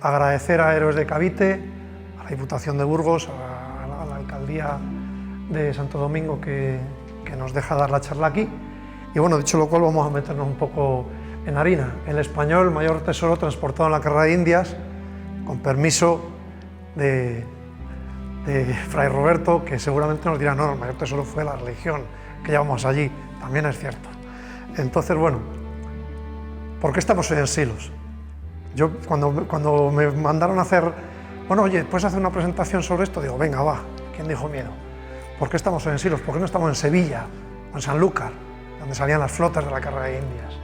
agradecer a Héroes de Cavite, a la Diputación de Burgos, a la Alcaldía de Santo Domingo que nos deja dar la charla aquí. Y bueno, dicho lo cual, vamos a meternos un poco en harina. El español, mayor tesoro transportado en la carrera de Indias, con permiso de Fray Roberto, que seguramente nos dirá, no, el mayor tesoro fue la religión que llevamos allí. También es cierto. Entonces, bueno, ¿por qué estamos hoy en Silos? Yo, cuando me mandaron a hacer, bueno, oye, ¿puedes hacer una presentación sobre esto? Digo, venga, va, ¿quién dijo miedo? ¿Por qué estamos hoy en Silos? ¿Por qué no estamos en Sevilla o en Sanlúcar, donde salían las flotas de la carrera de Indias?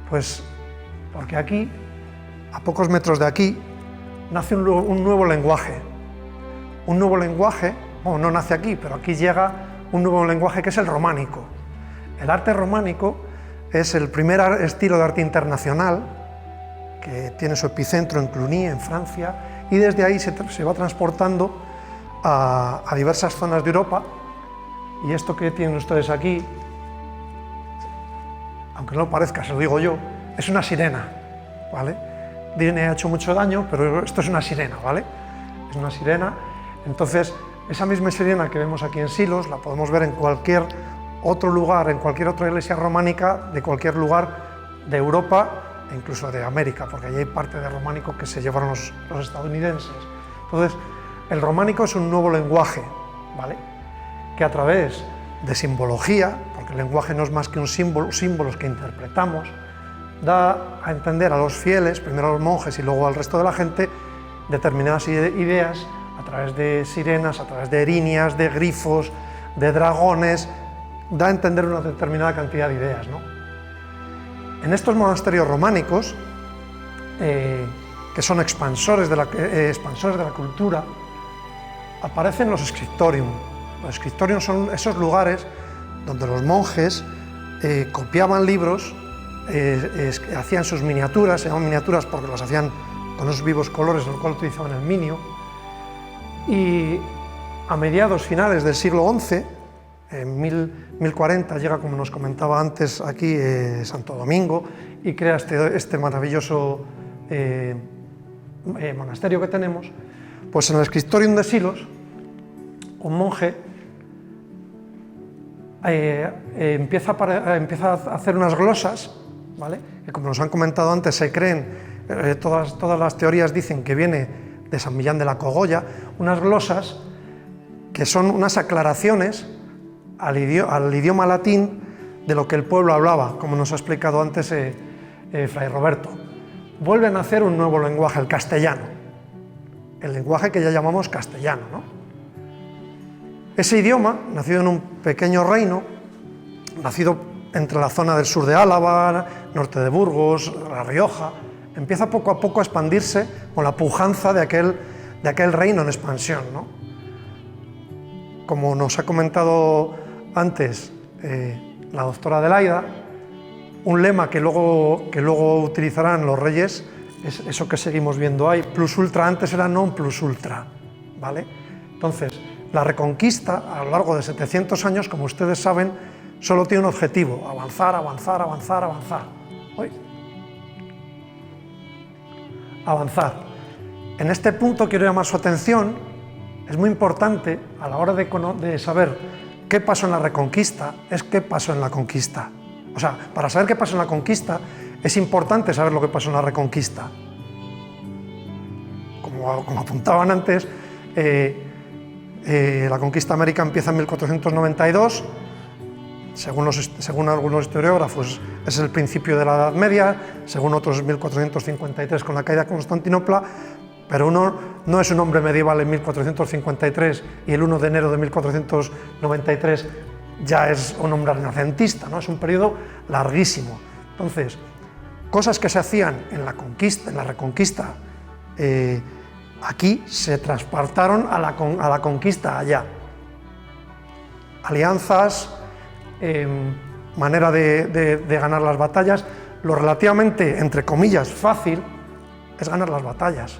Pues porque aquí, a pocos metros de aquí, nace un nuevo lenguaje. Un nuevo lenguaje, bueno, no nace aquí, pero aquí llega un nuevo lenguaje que es el románico. El arte románico es el primer estilo de arte internacional que tiene su epicentro en Cluny, en Francia, y desde ahí se va transportando a diversas zonas de Europa. Y esto que tienen ustedes aquí, aunque no lo parezca, se lo digo yo, es una sirena, ¿vale? Disney ha hecho mucho daño, pero esto es una sirena, ¿vale? Es una sirena. Entonces, esa misma sirena que vemos aquí en Silos la podemos ver en cualquier otro lugar, en cualquier otra iglesia románica de cualquier lugar de Europa e incluso de América, porque allí hay parte de románico que se llevaron los estadounidenses. Entonces, el románico es un nuevo lenguaje, ¿vale? Que a través de simbología, porque el lenguaje no es más que un símbolos que interpretamos, da a entender a los fieles, primero a los monjes y luego al resto de la gente, determinadas ideas a través de sirenas, a través de erinias, de grifos, de dragones, da a entender una determinada cantidad de ideas, ¿no? En estos monasterios románicos, que son expansores de la cultura, aparecen los scriptorium. Los scriptorium son esos lugares donde los monjes copiaban libros, hacían sus miniaturas, se llaman miniaturas porque las hacían con esos vivos colores en los cuales utilizaban el minio, y a mediados finales del siglo XI, en 1040, llega, como nos comentaba antes aquí, Santo Domingo, y crea este maravilloso monasterio que tenemos. Pues en el Scriptorium de Silos, un monje empieza a hacer unas glosas, ¿vale? Que, como nos han comentado antes, se creen, todas las teorías dicen que viene de San Millán de la Cogolla, unas glosas que son unas aclaraciones al idioma latín de lo que el pueblo hablaba, como nos ha explicado antes Fray Roberto. Vuelven a hacer un nuevo lenguaje, el castellano, el lenguaje que ya llamamos castellano, ¿no? Ese idioma, nacido en un pequeño reino, nacido entre la zona del sur de Álava, norte de Burgos, La Rioja, empieza poco a poco a expandirse con la pujanza de aquel reino en expansión, ¿no? Como nos ha comentado antes la doctora Adelaida, un lema que luego utilizarán los reyes es eso que seguimos viendo ahí, plus ultra, antes era non plus ultra, ¿vale? Entonces, la reconquista a lo largo de 700 años, como ustedes saben, solo tiene un objetivo: avanzar, avanzar, avanzar, avanzar. Avanzar. En este punto quiero llamar su atención, es muy importante a la hora de saber qué pasó en la Reconquista, es qué pasó en la conquista. O sea, para saber qué pasó en la conquista, es importante saber lo que pasó en la Reconquista. Como apuntaban antes, la conquista de América empieza en 1492, según algunos historiógrafos es el principio de la Edad Media, según otros 1453 con la caída de Constantinopla, pero uno no es un hombre medieval en 1453 y el 1 de enero de 1493 ya es un hombre renacentista, ¿no? Es un periodo larguísimo. Entonces, cosas que se hacían en la Reconquista, aquí se transportaron a la conquista allá. Alianzas, manera de ganar las batallas. Lo relativamente, entre comillas, fácil es ganar las batallas.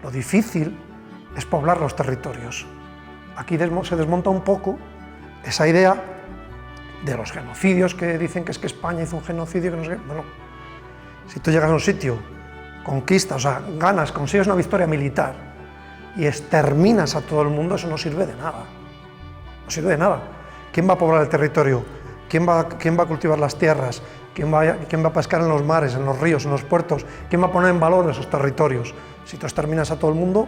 Lo difícil es poblar los territorios. Aquí se desmonta un poco esa idea de los genocidios que dicen que es que España hizo un genocidio, que no sé qué. Bueno, si tú llegas a un sitio conquistas, o sea, ganas, consigues una victoria militar y exterminas a todo el mundo, eso no sirve de nada. No sirve de nada. ¿Quién va a poblar el territorio? ¿Quién va a cultivar las tierras? ¿Quién va a pescar en los mares, en los ríos, en los puertos? ¿Quién va a poner en valor esos territorios? Si tú exterminas a todo el mundo,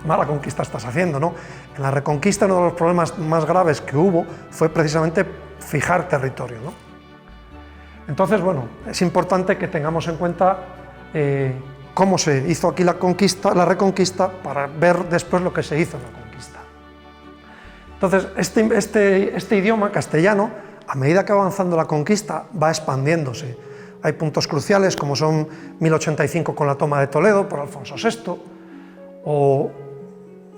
mala conquista estás haciendo, ¿no? En la Reconquista uno de los problemas más graves que hubo fue precisamente fijar territorio, ¿no? Entonces, bueno, es importante que tengamos en cuenta cómo se hizo aquí la Reconquista, para ver después lo que se hizo en la conquista. Entonces, este idioma castellano, a medida que va avanzando la conquista, va expandiéndose. Hay puntos cruciales, como son 1085 con la toma de Toledo por Alfonso VI, o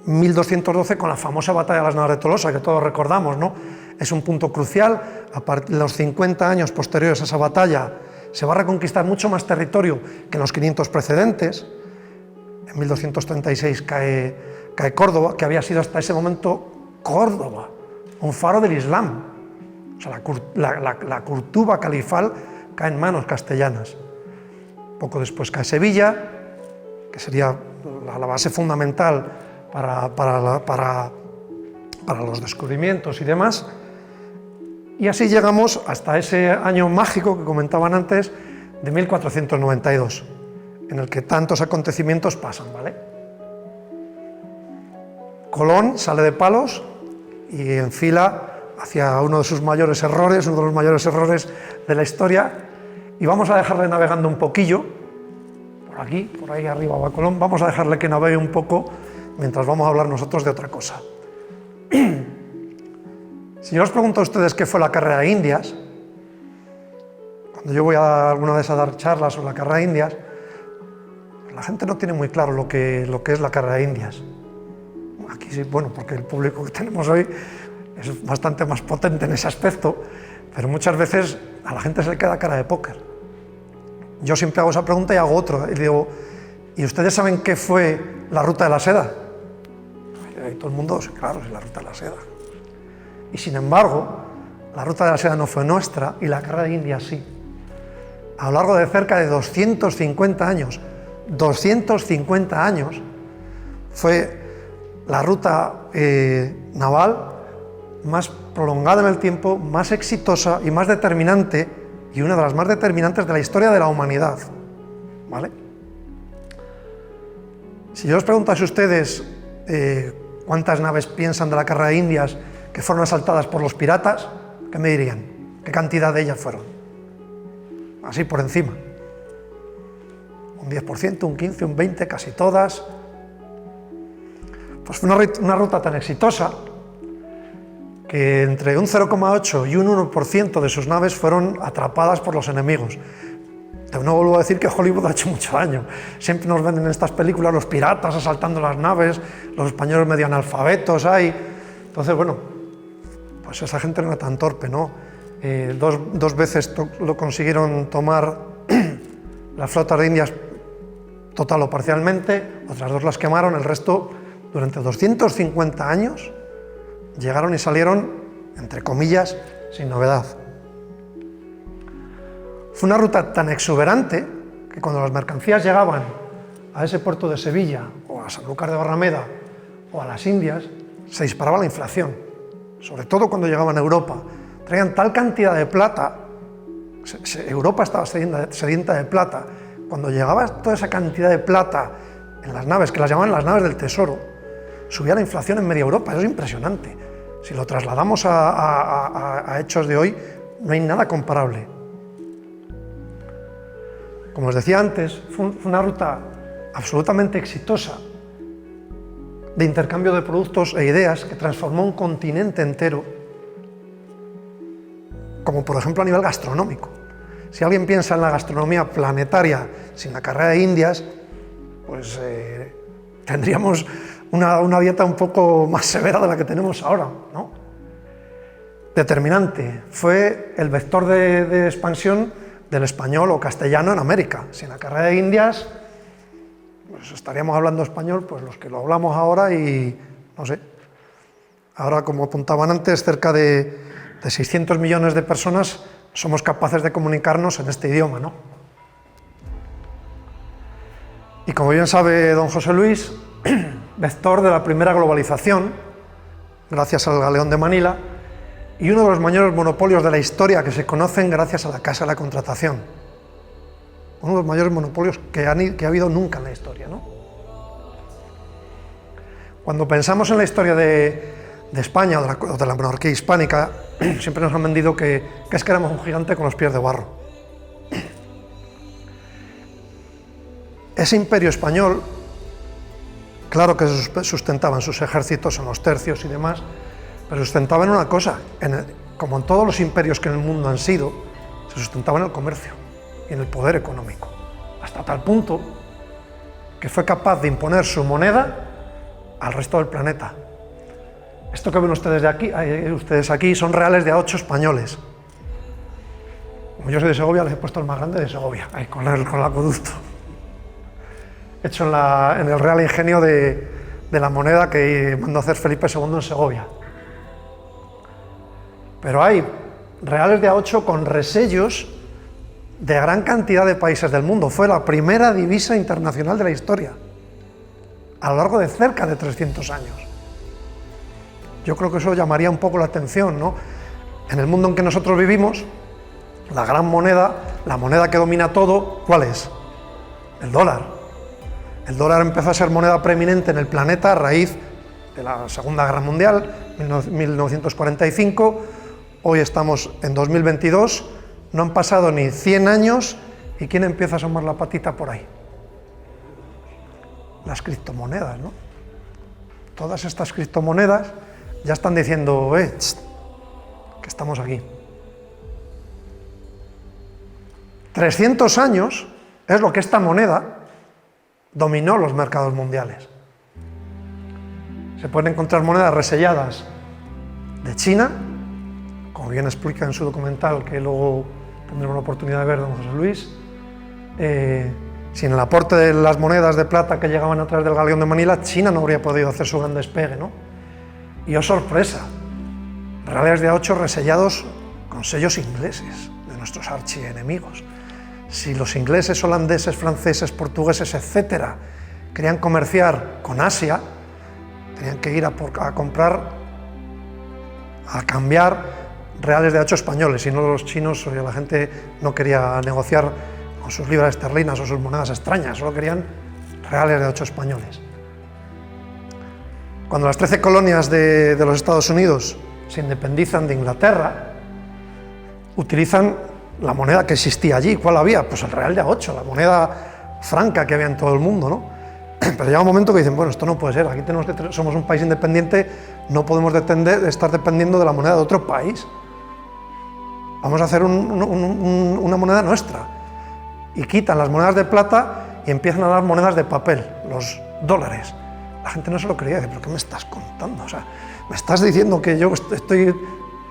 1212 con la famosa batalla de las Navas de Tolosa, que todos recordamos, ¿no? Es un punto crucial. A partir de los 50 años posteriores a esa batalla se va a reconquistar mucho más territorio que en los 500 precedentes. En 1236 cae Córdoba, que había sido hasta ese momento Córdoba, un faro del Islam. O sea, la Curtuba califal cae en manos castellanas. Poco después cae Sevilla, que sería la base fundamental para los descubrimientos y demás. Y así llegamos hasta ese año mágico que comentaban antes, de 1492, en el que tantos acontecimientos pasan, ¿vale? Colón sale de Palos y enfila hacia uno de sus mayores errores, uno de los mayores errores de la historia, y vamos a dejarle navegando un poquillo, por aquí, por ahí arriba va Colón, vamos a dejarle que navegue un poco mientras vamos a hablar nosotros de otra cosa. Si yo os pregunto a ustedes qué fue la carrera de Indias, cuando yo voy alguna vez a dar charlas sobre la carrera de Indias, la gente no tiene muy claro lo que es la carrera de Indias. Aquí sí, bueno, porque el público que tenemos hoy es bastante más potente en ese aspecto, pero muchas veces a la gente se le queda cara de póker. Yo siempre hago esa pregunta y hago otra, y digo, ¿y ustedes saben qué fue la ruta de la seda? Y todo el mundo, claro, es la ruta de la seda. Y sin embargo, la ruta de la seda no fue nuestra y la carrera de Indias sí. A lo largo de cerca de 250 años, 250 años, fue la ruta naval más prolongada en el tiempo, más exitosa y más determinante, y una de las más determinantes de la historia de la humanidad, ¿vale? Si yo os preguntase a ustedes cuántas naves piensan de la carrera de Indias que fueron asaltadas por los piratas, ¿qué me dirían? ¿Qué cantidad de ellas fueron? Así por encima. Un 10%, un 15%, un 20%, casi todas. Pues fue una ruta tan exitosa que entre un 0,8 y un 1% de sus naves fueron atrapadas por los enemigos. No vuelvo a decir que Hollywood ha hecho mucho daño. Siempre nos venden en estas películas los piratas asaltando las naves, los españoles medio analfabetos ahí. Entonces, bueno, pues esa gente no era tan torpe, ¿no? Dos veces lo consiguieron tomar las flotas de Indias total o parcialmente, otras dos las quemaron, el resto, durante 250 años, llegaron y salieron, entre comillas, sin novedad. Fue una ruta tan exuberante que cuando las mercancías llegaban a ese puerto de Sevilla, o a Sanlúcar de Barrameda, o a las Indias, se disparaba la inflación, sobre todo cuando llegaban a Europa. Traían tal cantidad de plata, Europa estaba sedienta de plata, cuando llegaba toda esa cantidad de plata en las naves, que las llamaban las naves del tesoro, subía la inflación en media Europa. Eso es impresionante. Si lo trasladamos a hechos de hoy, no hay nada comparable. Como os decía antes, fue una ruta absolutamente exitosa de intercambio de productos e ideas que transformó un continente entero, como por ejemplo a nivel gastronómico. Si alguien piensa en la gastronomía planetaria sin la carrera de Indias, pues tendríamos una dieta un poco más severa de la que tenemos ahora, ¿no? Determinante, fue el vector de expansión del español o castellano en América. Sin la carrera de Indias, pues estaríamos hablando español, pues los que lo hablamos ahora y, no sé, ahora como apuntaban antes, cerca de 600 millones de personas somos capaces de comunicarnos en este idioma, ¿no? Y como bien sabe don José Luis, vector de la primera globalización, gracias al Galeón de Manila, y uno de los mayores monopolios de la historia que se conocen gracias a la Casa de la Contratación. Uno de los mayores monopolios que ha habido nunca en la historia, ¿no? Cuando pensamos en la historia de España o de la monarquía hispánica, siempre nos han vendido que es que éramos un gigante con los pies de barro. Ese imperio español, claro que se sustentaban sus ejércitos en los tercios y demás, pero sustentaban una cosa, como en todos los imperios que en el mundo han sido, se sustentaban en el comercio y en el poder económico, hasta tal punto que fue capaz de imponer su moneda al resto del planeta. Esto que ven ustedes aquí son reales de A8 españoles. Como yo soy de Segovia, les he puesto el más grande de Segovia, ahí con el acueducto, hecho en el Real Ingenio de la moneda que mandó hacer Felipe II en Segovia. Pero hay reales de A8 con resellos de gran cantidad de países del mundo. Fue la primera divisa internacional de la historia, a lo largo de cerca de 300 años. Yo creo que eso llamaría un poco la atención, ¿no? En el mundo en que nosotros vivimos, la gran moneda, la moneda que domina todo, ¿cuál es? El dólar. El dólar empezó a ser moneda preeminente en el planeta a raíz de la Segunda Guerra Mundial, 1945, hoy estamos en 2022, no han pasado ni 100 años, ¿y quién empieza a asomar la patita por ahí? Las criptomonedas, ¿no? Todas estas criptomonedas ya están diciendo, que estamos aquí. 300 años es lo que esta moneda dominó los mercados mundiales. Se pueden encontrar monedas reselladas de China, como bien explica en su documental, que luego tendremos la oportunidad de ver don José Luis. Sin el aporte de las monedas de plata que llegaban a través del Galeón de Manila, China no habría podido hacer su gran despegue, ¿no? Y oh sorpresa, reales de A8 resellados con sellos ingleses, de nuestros archienemigos. Si los ingleses, holandeses, franceses, portugueses, etcétera, querían comerciar con Asia, tenían que ir a comprar, a cambiar reales de A8 españoles, y no los chinos, la gente no quería negociar con sus libras esterlinas o sus monedas extrañas, solo querían reales de A8 españoles. Cuando las 13 colonias de los Estados Unidos se independizan de Inglaterra, utilizan la moneda que existía allí. ¿Cuál había? Pues el real de A8, la moneda franca que había en todo el mundo, ¿no? Pero llega un momento que dicen, bueno, esto no puede ser, aquí somos un país independiente, no podemos estar dependiendo de la moneda de otro país. Vamos a hacer una moneda nuestra. Y quitan las monedas de plata y empiezan a dar monedas de papel, los dólares. La gente no se lo creía, dice, ¿pero qué me estás contando? O sea, ¿me estás diciendo que yo estoy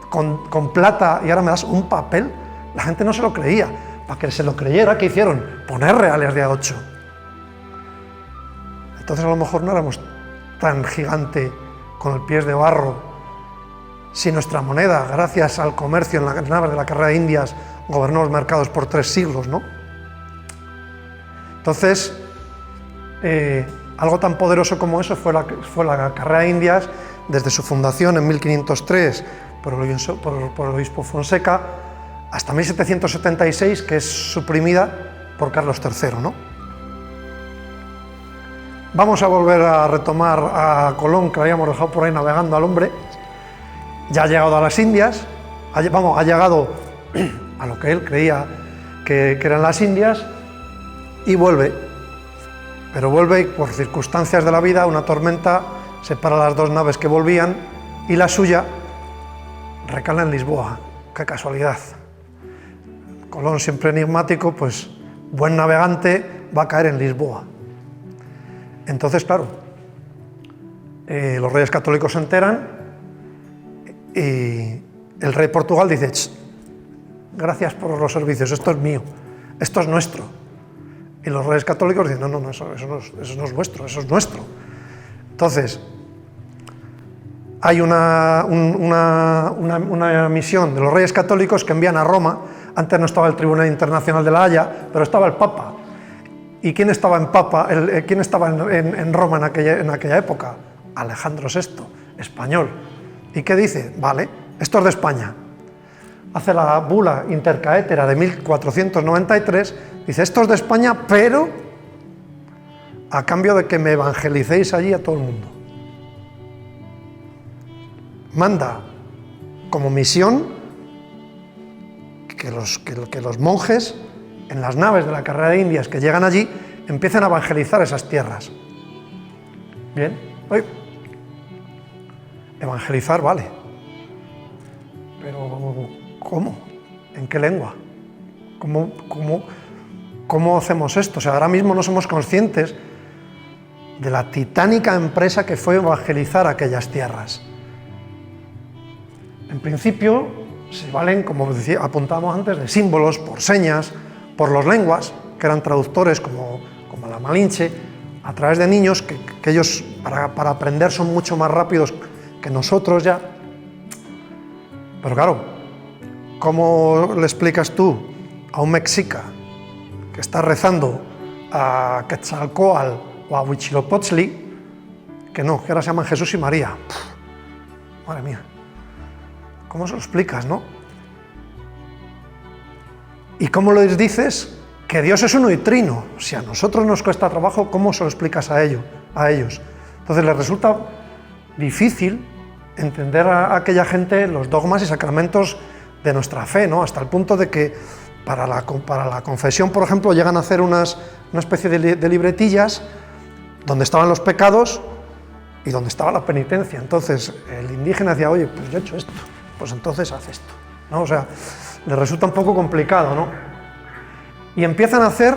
con plata y ahora me das un papel? La gente no se lo creía. Para que se lo creyera, ¿qué hicieron? Poner reales de A8. Entonces a lo mejor no éramos tan gigante con el pies de barro si nuestra moneda, gracias al comercio en las naves de la carrera de Indias, gobernó los mercados por 3 siglos, ¿no? Entonces, algo tan poderoso como eso fue la carrera de Indias, desde su fundación en 1503 por el obispo Fonseca, hasta 1776, que es suprimida por Carlos III, ¿no? Vamos a volver a retomar a Colón, que habíamos dejado por ahí navegando al hombre. Ya ha llegado a las Indias, ha llegado a lo que él creía que eran las Indias, y vuelve. Pero vuelve y por circunstancias de la vida, una tormenta separa las dos naves que volvían, y la suya recala en Lisboa. ¡Qué casualidad! Colón, siempre enigmático, pues buen navegante, va a caer en Lisboa. Entonces, claro, los reyes católicos se enteran y el rey de Portugal dice, gracias por los servicios, esto es mío, esto es nuestro. Y los reyes católicos dicen, no, eso no es vuestro, eso es nuestro. Entonces, hay una misión de los reyes católicos que envían a Roma. Antes no estaba el Tribunal Internacional de la Haya, pero estaba el Papa. ¿Y quién estaba en Papa, quién estaba en Roma en aquella época? Alejandro VI, español. ¿Y qué dice? Vale, esto es de España. Hace la bula intercaetera de 1493, dice, esto es de España, pero a cambio de que me evangelicéis allí a todo el mundo. Manda como misión que los monjes en las naves de la carrera de Indias que llegan allí empiecen a evangelizar esas tierras. Bien, oye, evangelizar vale, pero ¿cómo? ¿En qué lengua? ¿Cómo hacemos esto? O sea, ahora mismo no somos conscientes de la titánica empresa que fue evangelizar aquellas tierras. En principio se valen, como apuntábamos antes, de símbolos, por señas, por los lenguas, que eran traductores como la Malinche, a través de niños que ellos para aprender son mucho más rápidos que nosotros ya. Pero claro, ¿cómo le explicas tú a un mexica que está rezando a Quetzalcóatl o a Huitzilopochtli que no, que ahora se llaman Jesús y María? Madre mía, ¿cómo se lo explicas, no? ¿Y cómo les dices que Dios es uno y trino? Si a nosotros nos cuesta trabajo, ¿cómo se lo explicas a ellos? Entonces les resulta difícil entender a aquella gente los dogmas y sacramentos de nuestra fe, ¿no? Hasta el punto de que para la confesión, por ejemplo, llegan a hacer una especie de libretillas donde estaban los pecados y donde estaba la penitencia. Entonces el indígena decía, oye, pues yo he hecho esto, pues entonces haz esto, ¿no? O sea, les resulta un poco complicado, ¿no? Y empiezan a hacer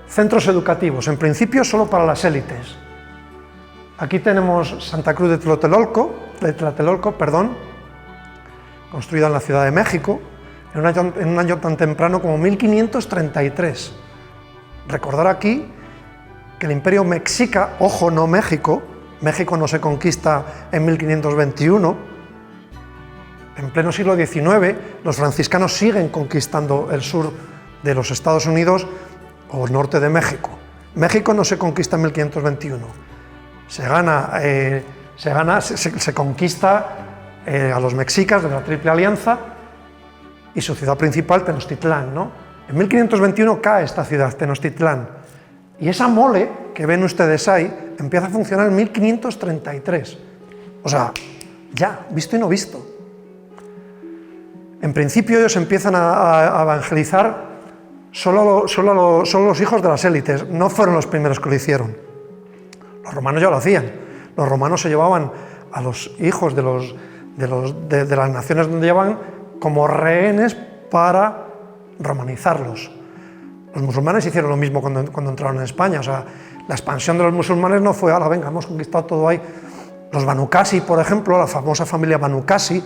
centros educativos, en principio solo para las élites. Aquí tenemos Santa Cruz de Tlatelolco, construida en la Ciudad de México, en un año tan temprano como 1533. Recordar aquí que el imperio mexica, ojo, no México, México no se conquista en 1521, en pleno siglo XIX los franciscanos siguen conquistando el sur de los Estados Unidos o el norte de México. México no se conquista en 1521, se conquista a los mexicas de la Triple Alianza y su ciudad principal, Tenochtitlán, ¿no? En 1521 cae esta ciudad, Tenochtitlán, y esa mole que ven ustedes ahí empieza a funcionar en 1533. O sea, ya, visto y no visto. En principio ellos empiezan a evangelizar solo los hijos de las élites, no fueron los primeros que lo hicieron. Los romanos ya lo hacían. Los romanos se llevaban a los hijos de las naciones donde llevaban como rehenes para romanizarlos. Los musulmanes hicieron lo mismo cuando entraron en España. O sea, la expansión de los musulmanes no fue, venga, hemos conquistado todo ahí. Los Banu Qasi, por ejemplo, la famosa familia Banu Qasi,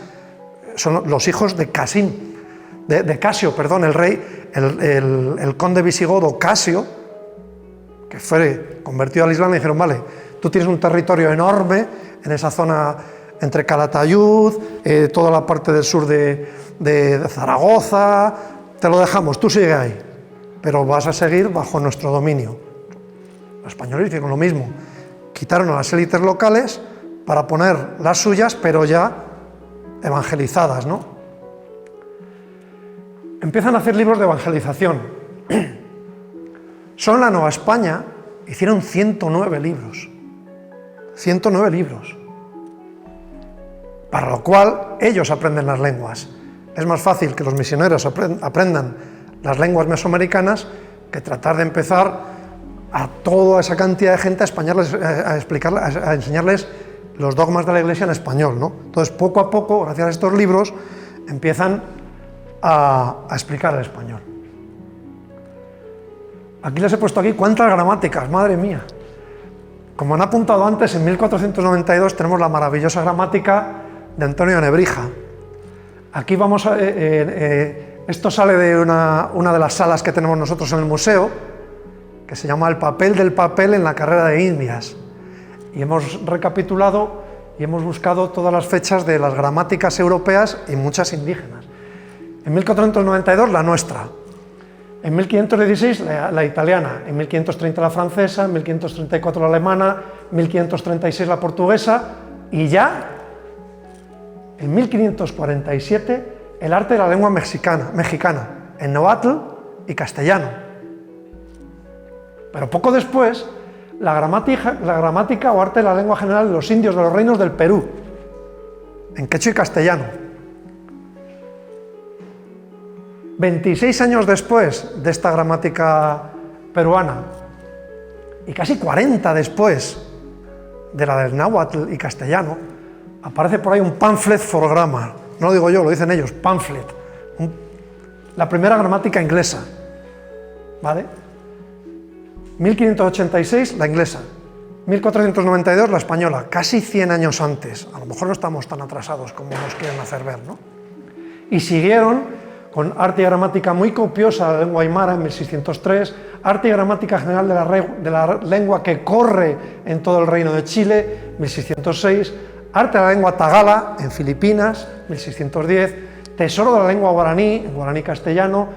son los hijos de Casio, el rey, el conde visigodo Casio, que fue convertido al Islam, y dijeron, vale, tú tienes un territorio enorme en esa zona entre Calatayud, toda la parte del sur de Zaragoza, te lo dejamos, tú sigue ahí, pero vas a seguir bajo nuestro dominio. Los españoles hicieron lo mismo, quitaron a las élites locales para poner las suyas, pero ya evangelizadas, ¿no? Empiezan a hacer libros de evangelización. Solo en la Nueva España hicieron 109 libros. 109 libros. Para lo cual ellos aprenden las lenguas. Es más fácil que los misioneros aprendan las lenguas mesoamericanas que tratar de empezar a toda esa cantidad de gente a enseñarles los dogmas de la Iglesia en español, ¿no? Entonces, poco a poco, gracias a estos libros, empiezan a explicar el español. Aquí les he puesto cuántas gramáticas, madre mía. Como han apuntado antes, en 1492 tenemos la maravillosa gramática de Antonio de Nebrija. Aquí vamos a... esto sale de una de las salas que tenemos nosotros en el museo, que se llama El papel del papel en la carrera de Indias. Y hemos recapitulado y hemos buscado todas las fechas de las gramáticas europeas y muchas indígenas. En 1492 la nuestra. En 1516 la italiana, en 1530 la francesa, en 1534 la alemana, 1536 la portuguesa y ya en 1547 el arte de la lengua mexicana, en náhuatl y castellano. Pero poco después, la gramática o arte de la lengua general de los indios de los reinos del Perú, en quechua y castellano. 26 años después de esta gramática peruana y casi 40 después de la del náhuatl y castellano, aparece por ahí un pamphlet for grammar. No lo digo yo, lo dicen ellos, pamphlet. La primera gramática inglesa, ¿vale? 1586 la inglesa, 1492 la española, casi 100 años antes. A lo mejor no estamos tan atrasados como nos quieren hacer ver, ¿no? Y siguieron con arte y gramática muy copiosa de la lengua aymara en 1603, arte y gramática general de la lengua que corre en todo el reino de Chile, 1606, arte de la lengua tagala en Filipinas, 1610, tesoro de la lengua guaraní, en guaraní castellano,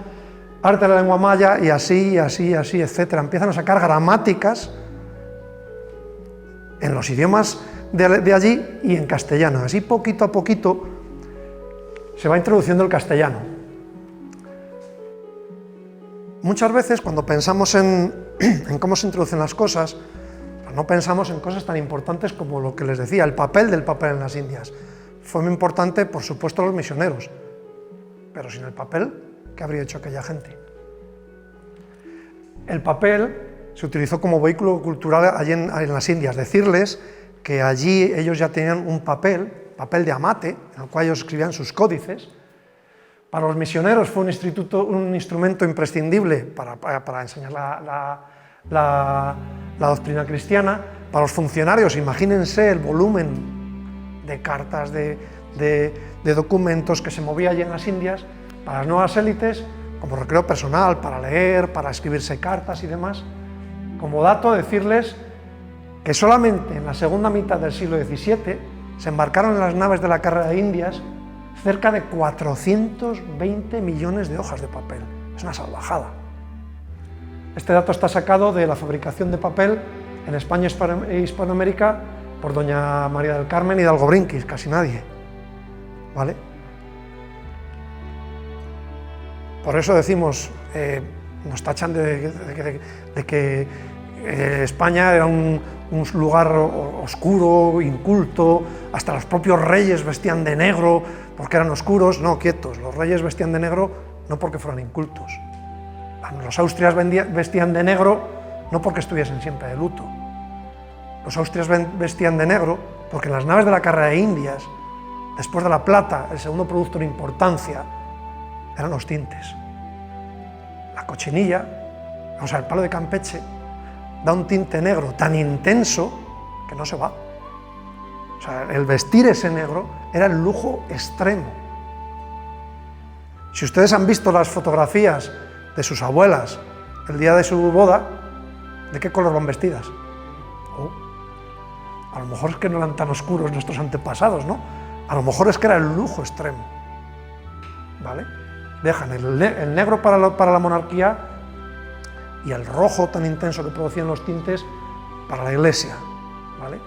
arte de la lengua maya y así, etc. Empiezan a sacar gramáticas en los idiomas de allí y en castellano. Así poquito a poquito se va introduciendo el castellano. Muchas veces cuando pensamos en cómo se introducen las cosas, no pensamos en cosas tan importantes como lo que les decía, el papel del papel en las Indias. Fue muy importante, por supuesto, los misioneros, pero sin el papel, ¿qué habría hecho aquella gente? El papel se utilizó como vehículo cultural allí en las Indias. Decirles que allí ellos ya tenían un papel de amate, en el cual ellos escribían sus códices. Para los misioneros fue un instrumento imprescindible para enseñar la doctrina cristiana. Para los funcionarios, imagínense el volumen de cartas, de documentos que se movía allí en las Indias. Para las nuevas élites, como recreo personal, para leer, para escribirse cartas y demás. Como dato, decirles que solamente en la segunda mitad del siglo XVII se embarcaron en las naves de la carrera de Indias cerca de 420 millones de hojas de papel. Es una salvajada. Este dato está sacado de la fabricación de papel en España e Hispanoamérica por doña María del Carmen Hidalgo Brinquis, casi nadie, ¿vale? Por eso decimos, nos tachan de que España era un lugar oscuro, inculto, hasta los propios reyes vestían de negro porque eran oscuros. No, quietos, los reyes vestían de negro no porque fueran incultos. Los austrias vestían de negro no porque estuviesen siempre de luto. Los austrias vestían de negro porque en las naves de la carrera de Indias, después de la plata, el segundo producto en importancia eran los tintes. La cochinilla, o sea, el palo de Campeche, da un tinte negro tan intenso que no se va. O sea, el vestir ese negro era el lujo extremo. Si ustedes han visto las fotografías de sus abuelas el día de su boda, ¿de qué color van vestidas? A lo mejor es que no eran tan oscuros nuestros antepasados, ¿no? A lo mejor es que era el lujo extremo, ¿vale? Dejan el negro para la monarquía y el rojo tan intenso que producían los tintes para la iglesia, ¿vale?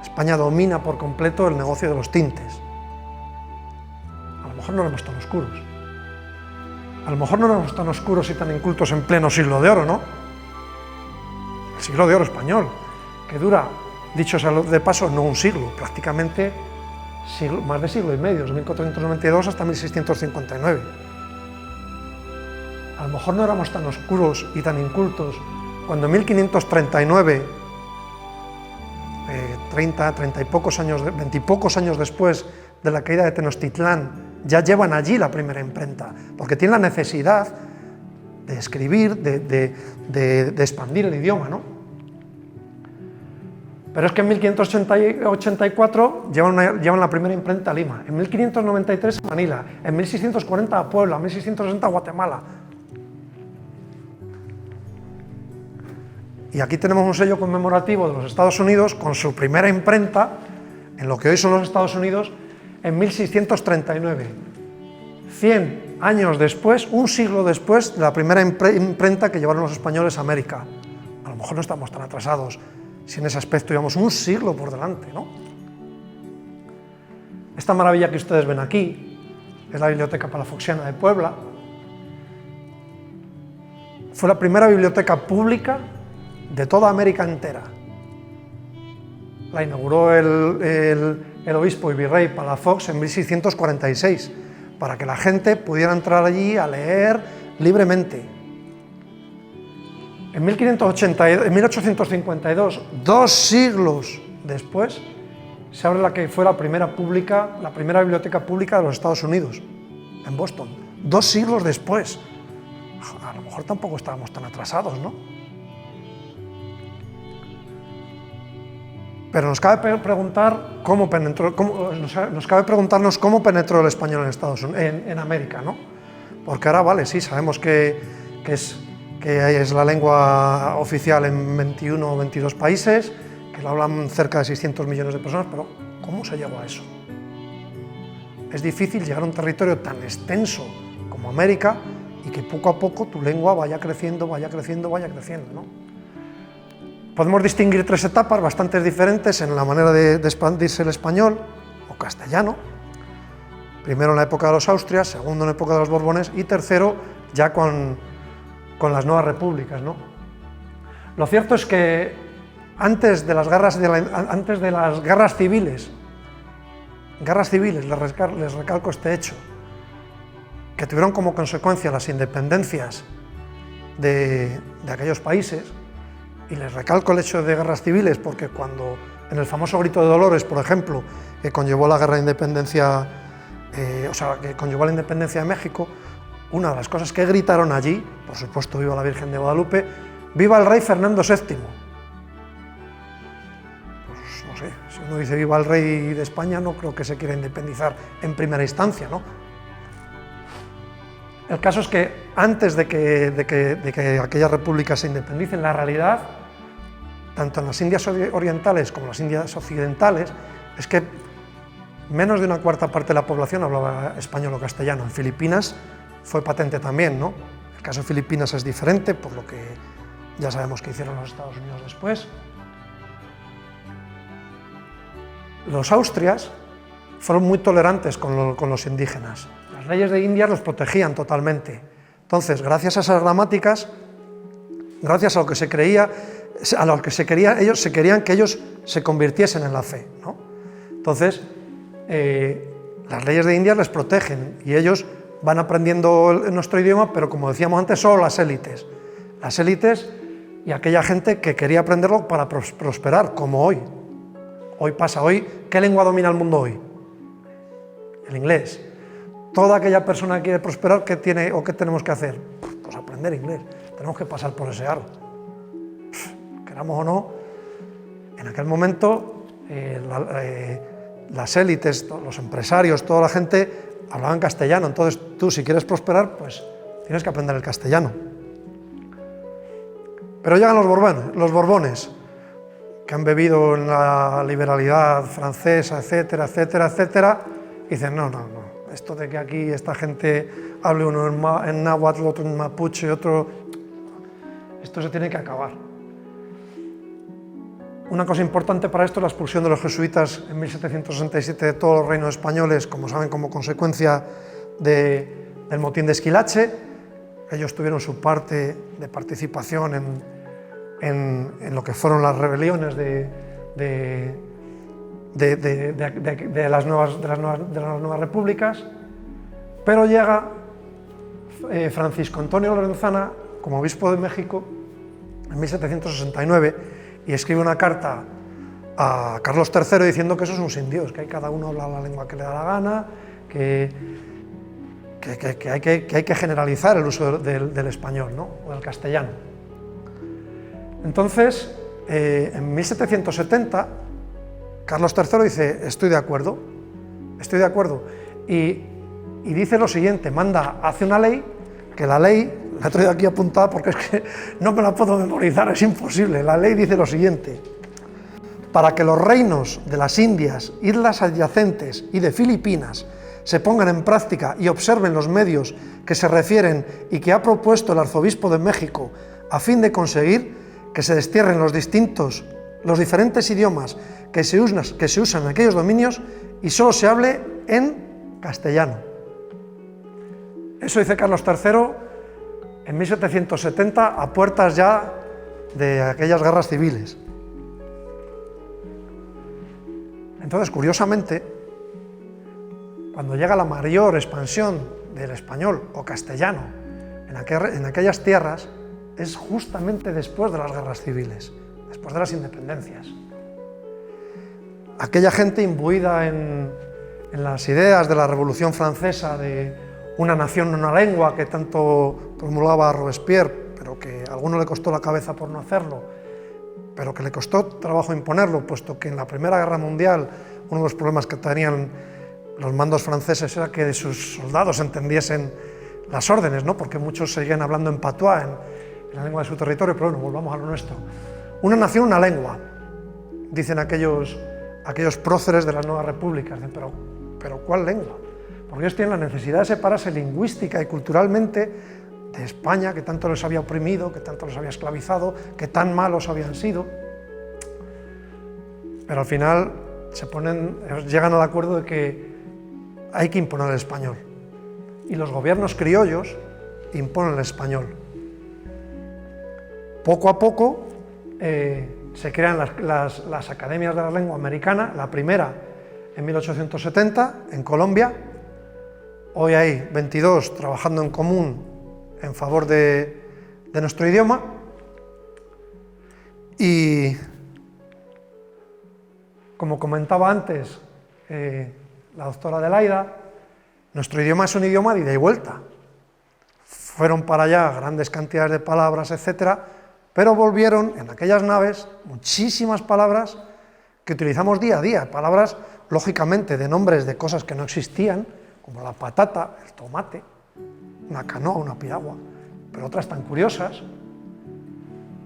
España domina por completo el negocio de los tintes. A lo mejor no éramos tan oscuros. A lo mejor no éramos tan oscuros y tan incultos en pleno siglo de oro, ¿no? El siglo de oro español, que dura, dicho sea de paso, no un siglo, prácticamente más de siglo y medio, desde 1492 hasta 1659. A lo mejor no éramos tan oscuros y tan incultos cuando en 1539, 20 y pocos años después de la caída de Tenochtitlán, ya llevan allí la primera imprenta, porque tienen la necesidad de escribir, de expandir el idioma, ¿no? Pero es que en 1584 llevan la primera imprenta a Lima, en 1593 a Manila, en 1640 a Puebla, en 1660 a Guatemala. Y aquí tenemos un sello conmemorativo de los Estados Unidos con su primera imprenta en lo que hoy son los Estados Unidos en 1639. 100 años después, un siglo después de la primera imprenta que llevaron los españoles a América. A lo mejor no estamos tan atrasados, si en ese aspecto llevamos un siglo por delante, ¿no? Esta maravilla que ustedes ven aquí es la Biblioteca Palafoxiana de Puebla. Fue la primera biblioteca pública de toda América entera. La inauguró el obispo y virrey Palafox en 1646, para que la gente pudiera entrar allí a leer libremente. En 1852, 2 siglos después, se abre la que fue la primera biblioteca pública de los Estados Unidos, en Boston. 2 siglos después. A lo mejor tampoco estábamos tan atrasados, ¿no? Pero nos cabe preguntarnos cómo penetró el español en América, ¿no? Porque ahora, vale, sí, sabemos que es la lengua oficial en 21 o 22 países, que lo hablan cerca de 600 millones de personas, pero ¿cómo se llegó a eso? Es difícil llegar a un territorio tan extenso como América y que poco a poco tu lengua vaya creciendo, ¿no? Podemos distinguir 3 etapas bastante diferentes en la manera de expandirse el español o castellano. Primero en la época de los Austrias, segundo en la época de los Borbones y tercero ya con las nuevas repúblicas, ¿no? Lo cierto es que antes de las guerras civiles, les recalco este hecho, que tuvieron como consecuencia las independencias de aquellos países, y les recalco el hecho de guerras civiles porque cuando en el famoso Grito de Dolores, por ejemplo, que conllevó la guerra de independencia, que conllevó la independencia de México, una de las cosas que gritaron allí, por supuesto, viva la Virgen de Guadalupe, viva el rey Fernando VII. Pues no sé, si uno dice viva el rey de España, no creo que se quiera independizar en primera instancia, ¿no? El caso es que antes de que aquellas repúblicas se independicen, la realidad, tanto en las Indias orientales como en las Indias occidentales, es que menos de una cuarta parte de la población hablaba español o castellano. En Filipinas fue patente también, ¿no? El caso de Filipinas es diferente, por lo que ya sabemos que hicieron los Estados Unidos después. Los Austrias fueron muy tolerantes con los indígenas. Las leyes de Indias los protegían totalmente. Entonces, gracias a esas gramáticas, gracias a lo que se quería, ellos se querían que ellos se convirtiesen en la fe, ¿no? Entonces, las leyes de Indias les protegen y ellos van aprendiendo nuestro idioma, pero como decíamos antes, solo las élites. Las élites y aquella gente que quería aprenderlo para prosperar, como hoy. Hoy pasa, ¿qué lengua domina el mundo hoy? El inglés. Toda aquella persona que quiere prosperar, ¿qué tenemos que hacer? Pues aprender inglés. Tenemos que pasar por ese aro. Queramos o no, en aquel momento las élites, los empresarios, toda la gente hablaban castellano. Entonces tú, si quieres prosperar, pues tienes que aprender el castellano. Pero llegan los Borbones, que han bebido en la liberalidad francesa, etcétera, etcétera, etcétera, y dicen, no, esto de que aquí esta gente hable uno en náhuatl, otro en mapuche, otro... Esto se tiene que acabar. Una cosa importante para esto es la expulsión de los jesuitas en 1767 de todos los reinos españoles, como saben, como consecuencia del motín de Esquilache. Ellos tuvieron su parte de participación en lo que fueron las rebeliones de las nuevas repúblicas, pero llega Francisco Antonio Lorenzana como obispo de México en 1769 y escribe una carta a Carlos III diciendo que eso es un sin Dios, que hay cada uno habla la lengua que le da la gana, que hay que generalizar el uso del español, ¿no? O del castellano. Entonces, en 1770, Carlos III dice, estoy de acuerdo, y dice lo siguiente, hace una ley, que la ley, la he traído aquí apuntada porque es que no me la puedo memorizar, es imposible. La ley dice lo siguiente: para que los reinos de las Indias, islas adyacentes y de Filipinas se pongan en práctica y observen los medios que se refieren y que ha propuesto el arzobispo de México a fin de conseguir que se destierren los diferentes idiomas que se usan en aquellos dominios y solo se hable en castellano. Eso dice Carlos III en 1770, a puertas ya de aquellas guerras civiles. Entonces, curiosamente, cuando llega la mayor expansión del español o castellano en aquellas tierras, es justamente después de las guerras civiles, después de las independencias. Aquella gente imbuida en las ideas de la Revolución Francesa, de una nación, una lengua, que tanto promulgaba Robespierre, pero que a alguno le costó la cabeza por no hacerlo, pero que le costó trabajo imponerlo, puesto que en la Primera Guerra Mundial uno de los problemas que tenían los mandos franceses era que sus soldados entendiesen las órdenes, ¿no? Porque muchos seguían hablando en patuá, en la lengua de su territorio, pero bueno, volvamos a lo nuestro. Una nación, una lengua, dicen aquellos próceres de las nuevas repúblicas. Pero ¿cuál lengua? Porque ellos tienen la necesidad de separarse lingüística y culturalmente de España, que tanto les había oprimido, que tanto les había esclavizado, que tan malos habían sido. Pero al final llegan al acuerdo de que hay que imponer el español. Y los gobiernos criollos imponen el español. Poco a poco se crean las academias de la lengua americana, la primera en 1870 en Colombia. Hoy hay 22 trabajando en común en favor de nuestro idioma. Y como comentaba antes la doctora Adelaida, nuestro idioma es un idioma de ida y vuelta. Fueron para allá grandes cantidades de palabras, etcétera, pero volvieron en aquellas naves muchísimas palabras que utilizamos día a día, palabras, lógicamente, de nombres de cosas que no existían, como la patata, el tomate, una canoa, una piragua, pero otras tan curiosas: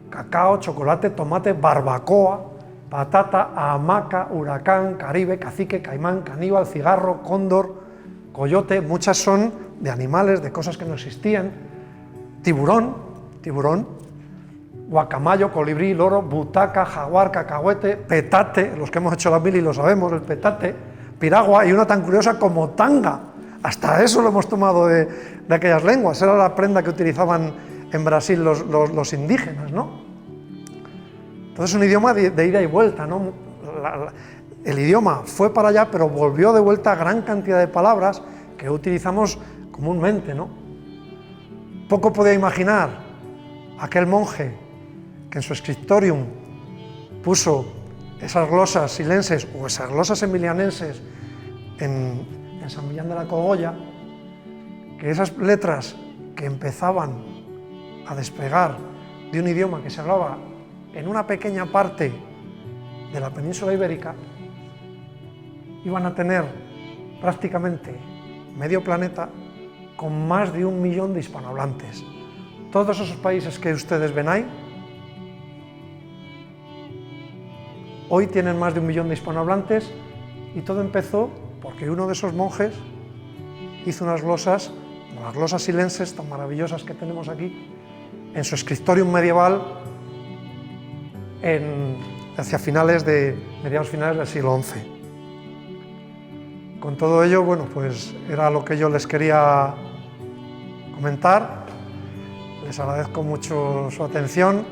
cacao, chocolate, tomate, barbacoa, patata, hamaca, huracán, caribe, cacique, caimán, caníbal, cigarro, cóndor, coyote. Muchas son de animales, de cosas que no existían: tiburón, guacamayo, colibrí, loro, butaca, jaguar, cacahuete, petate, los que hemos hecho la mili lo sabemos, el petate, piragua, y una tan curiosa como tanga. Hasta eso lo hemos tomado de aquellas lenguas. Era la prenda que utilizaban en Brasil los indígenas, ¿no? Entonces es un idioma de ida y vuelta, ¿no? El idioma fue para allá, pero volvió de vuelta gran cantidad de palabras que utilizamos comúnmente, ¿no? Poco podía imaginar aquel monje que en su scriptorium puso esas glosas silenses o esas glosas emilianenses en San Millán de la Cogolla, que esas letras que empezaban a despegar de un idioma que se hablaba en una pequeña parte de la península ibérica, iban a tener prácticamente medio planeta con más de 1 millón de hispanohablantes. Todos esos países que ustedes ven ahí, hoy tienen más de 1 millón de hispanohablantes, y todo empezó porque uno de esos monjes hizo unas glosas, como las glosas silenses tan maravillosas que tenemos aquí, en su scriptorium medieval hacia mediados finales del siglo XI. Con todo ello, bueno, pues era lo que yo les quería comentar. Les agradezco mucho su atención.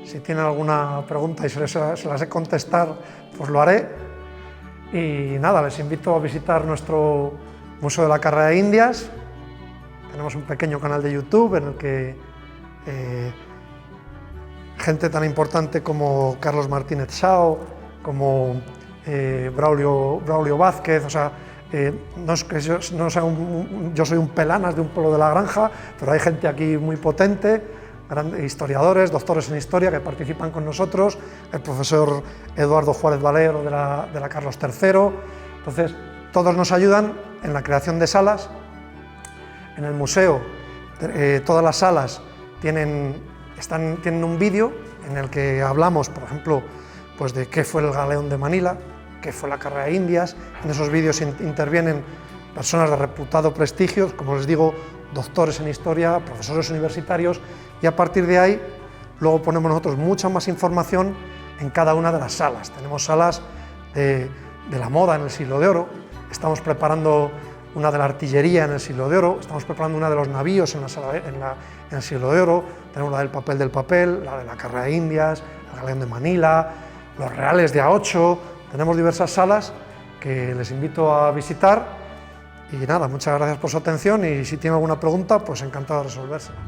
Si tienen alguna pregunta y se las he contestar, pues lo haré. Y nada, les invito a visitar nuestro Museo de la Carrera de Indias. Tenemos un pequeño canal de YouTube en el que gente tan importante como Carlos Martínez Sao, como Braulio Vázquez, o sea, no es que yo soy un pelanas de un pueblo de la granja, pero hay gente aquí muy potente, grandes historiadores, doctores en historia que participan con nosotros, el profesor Eduardo Juárez Valero de la Carlos III. Entonces, todos nos ayudan en la creación de salas. En el museo, todas las salas tienen un vídeo en el que hablamos, por ejemplo, pues de qué fue el Galeón de Manila, qué fue la Carrera de Indias. En esos vídeos intervienen personas de reputado prestigio, como les digo, doctores en historia, profesores universitarios, y a partir de ahí luego ponemos nosotros mucha más información en cada una de las salas. Tenemos salas de la moda en el Siglo de Oro, estamos preparando una de la artillería en el Siglo de Oro, estamos preparando una de los navíos en el Siglo de Oro, tenemos la del papel, la de la carrera de Indias, el galeón de Manila, los reales de A8, tenemos diversas salas que les invito a visitar. Y nada, muchas gracias por su atención y si tienen alguna pregunta, pues encantado de resolvérsela.